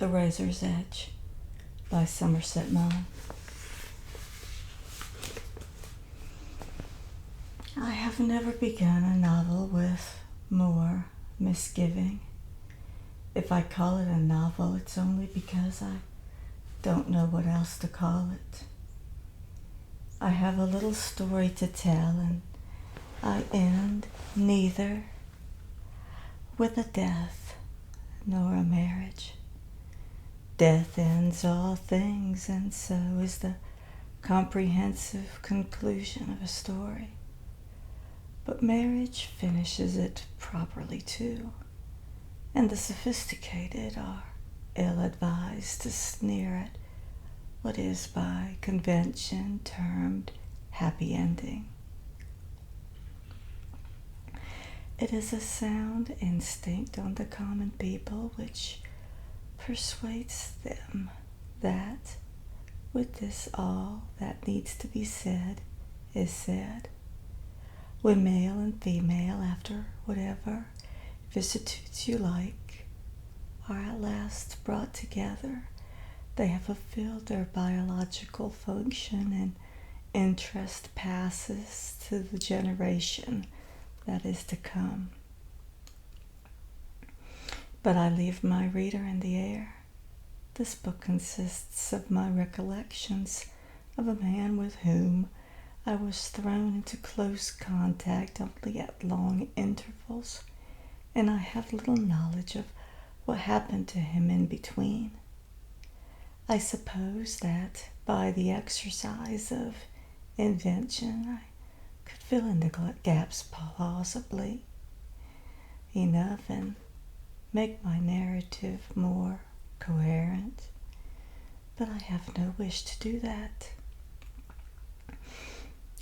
The Razor's Edge by Somerset Maugham. I have never begun a novel with more misgiving. If I call it a novel, it's only because I don't know what else to call it. I have a little story to tell, and I end neither with a death nor a marriage. Death ends all things, and so is the comprehensive conclusion of a story. But marriage finishes it properly too, and the sophisticated are ill-advised to sneer at what is by convention termed happy ending. It is a sound instinct on the common people which persuades them that with this all that needs to be said is said. When male and female, after whatever vicissitudes you like, are at last brought together, they have fulfilled their biological function, and interest passes to the generation that is to come. But I leave my reader in the air. This book consists of my recollections of a man with whom I was thrown into close contact only at long intervals, and I have little knowledge of what happened to him in between. I suppose that by the exercise of invention I could fill in the gaps plausibly enough and make my narrative more coherent, but I have no wish to do that.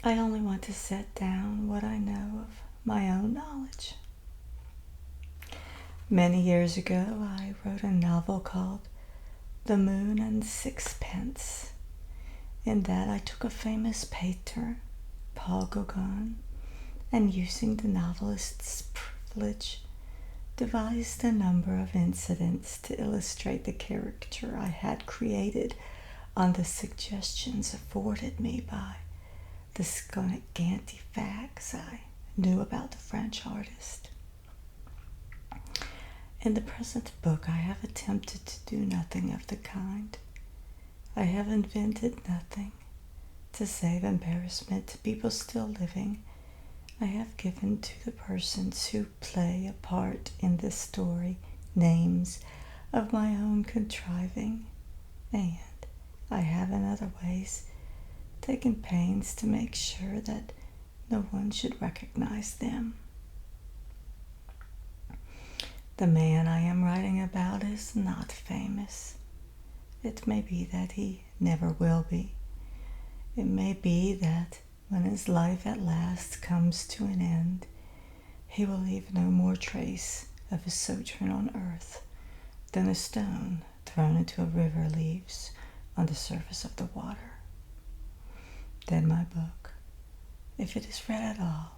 I only want to set down what I know of my own knowledge. Many years ago I wrote a novel called The Moon and Sixpence. In that I took a famous painter, Paul Gauguin, and using the novelist's privilege, devised a number of incidents to illustrate the caricature I had created on the suggestions afforded me by the scanty facts I knew about the French artist. In the present book I have attempted to do nothing of the kind. I have invented nothing. To save embarrassment to people still living, I have given to the persons who play a part in this story names of my own contriving, and I have in other ways taken pains to make sure that no one should recognize them. The man I am writing about is not famous. It may be that he never will be. It may be that when his life at last comes to an end, he will leave no more trace of his sojourn on earth than a stone thrown into a river leaves on the surface of the water. Then my book, if it is read at all,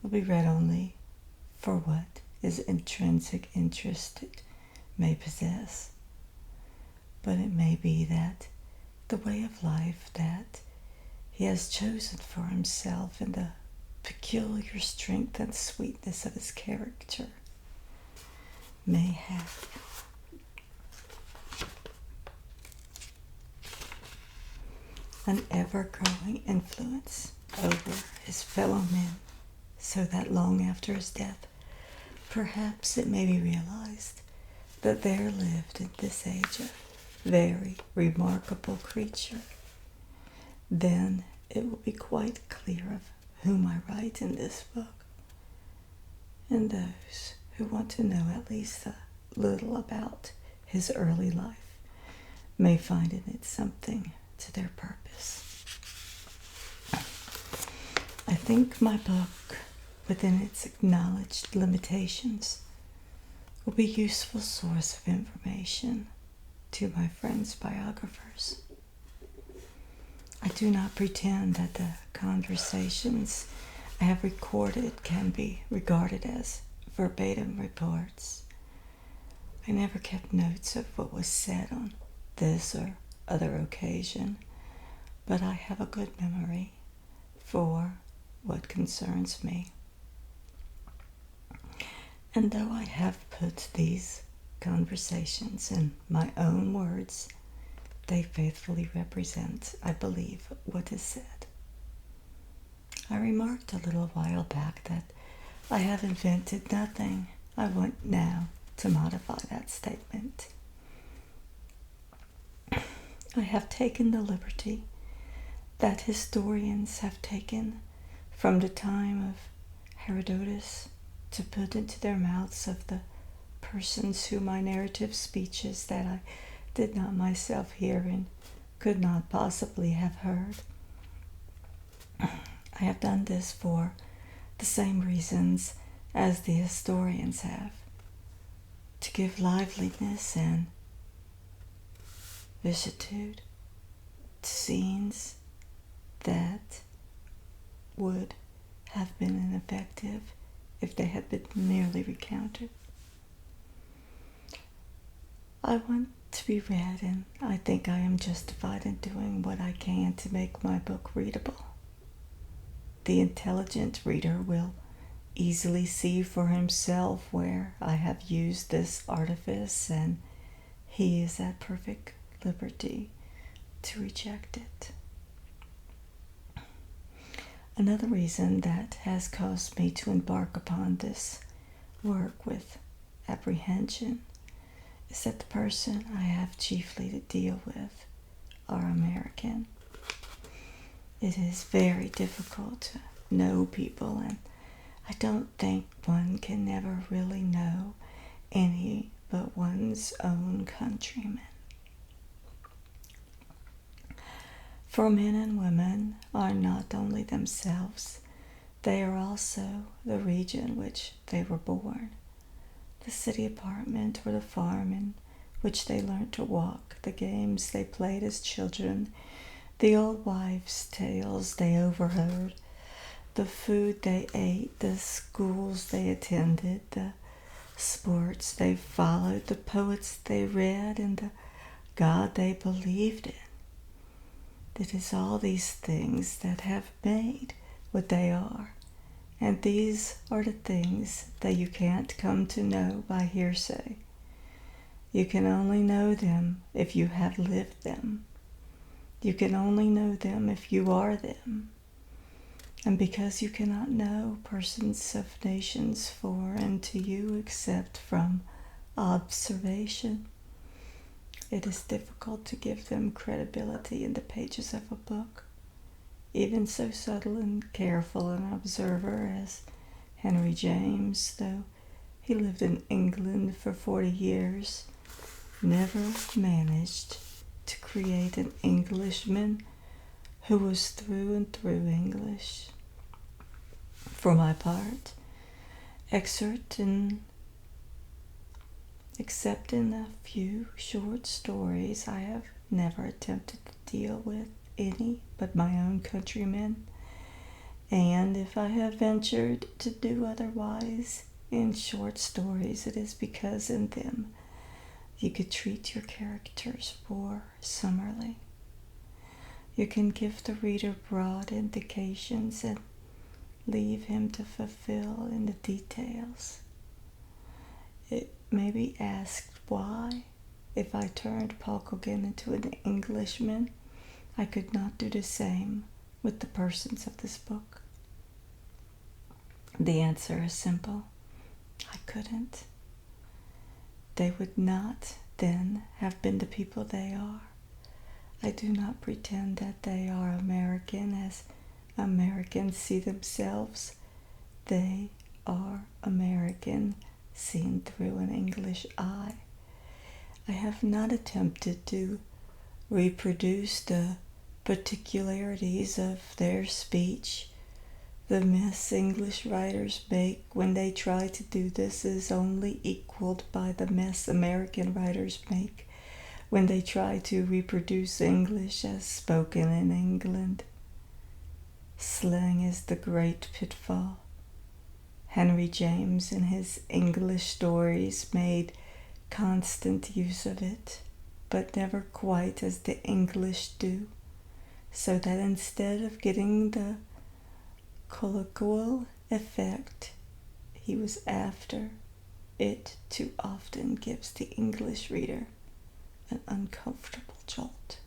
will be read only for what is intrinsic interest it may possess. But it may be that the way of life that he has chosen for himself and the peculiar strength and sweetness of his character may have an ever-growing influence over his fellow men, so that long after his death, perhaps it may be realized that there lived in this age a very remarkable creature. Then it will be quite clear of whom I write in this book, and those who want to know at least a little about his early life may find in it something to their purpose. I think my book, within its acknowledged limitations, will be a useful source of information to my friends' biographers. I do not pretend that the conversations I have recorded can be regarded as verbatim reports. I never kept notes of what was said on this or other occasion, but I have a good memory for what concerns me. And though I have put these conversations in my own words, they faithfully represent, I believe, what is said. I remarked a little while back that I have invented nothing. I want now to modify that statement. I have taken the liberty that historians have taken from the time of Herodotus to put into their mouths of the persons whom my narrative speeches that I did not myself hear and could not possibly have heard. I have done this for the same reasons as the historians have, to give liveliness and vicissitude to scenes that would have been ineffective if they had been merely recounted. I want to be read, and I think I am justified in doing what I can to make my book readable. The intelligent reader will easily see for himself where I have used this artifice, and he is at perfect liberty to reject it. Another reason that has caused me to embark upon this work with apprehension is that the person I have chiefly to deal with are American. It is very difficult to know people, and I don't think one can never really know any but one's own countrymen. For men and women are not only themselves, they are also the region which they were born, the city apartment or the farm in which they learned to walk, the games they played as children, the old wives' tales they overheard, the food they ate, the schools they attended, the sports they followed, the poets they read, and the God they believed in. It is all these things that have made what they are, and these are the things that you can't come to know by hearsay. You can only know them if you have lived them. You can only know them if you are them. And because you cannot know persons of nations foreign to you except from observation, it is difficult to give them credibility in the pages of a book. Even so subtle and careful an observer as Henry James, though he lived in England for 40 years, never managed to create an Englishman who was through and through English. For my part, except in a few short stories, I have never attempted to deal with any but my own countrymen, and if I have ventured to do otherwise in short stories, it is because in them you could treat your characters more summarily. You can give the reader broad indications and leave him to fulfill in the details. It may be asked why, if I turned Paul Gauguin into an Englishman, I could not do the same with the persons of this book. The answer is simple. I couldn't. They would not then have been the people they are. I do not pretend that they are American as Americans see themselves. They are American seen through an English eye. I have not attempted to reproduce the particularities of their speech. The mess English writers make when they try to do this is only equaled by the mess American writers make when they try to reproduce English as spoken in England. Slang is the great pitfall. Henry James in his English stories made constant use of it, but never quite as the English do, so that instead of getting the colloquial effect he was after, it too often gives the English reader an uncomfortable jolt.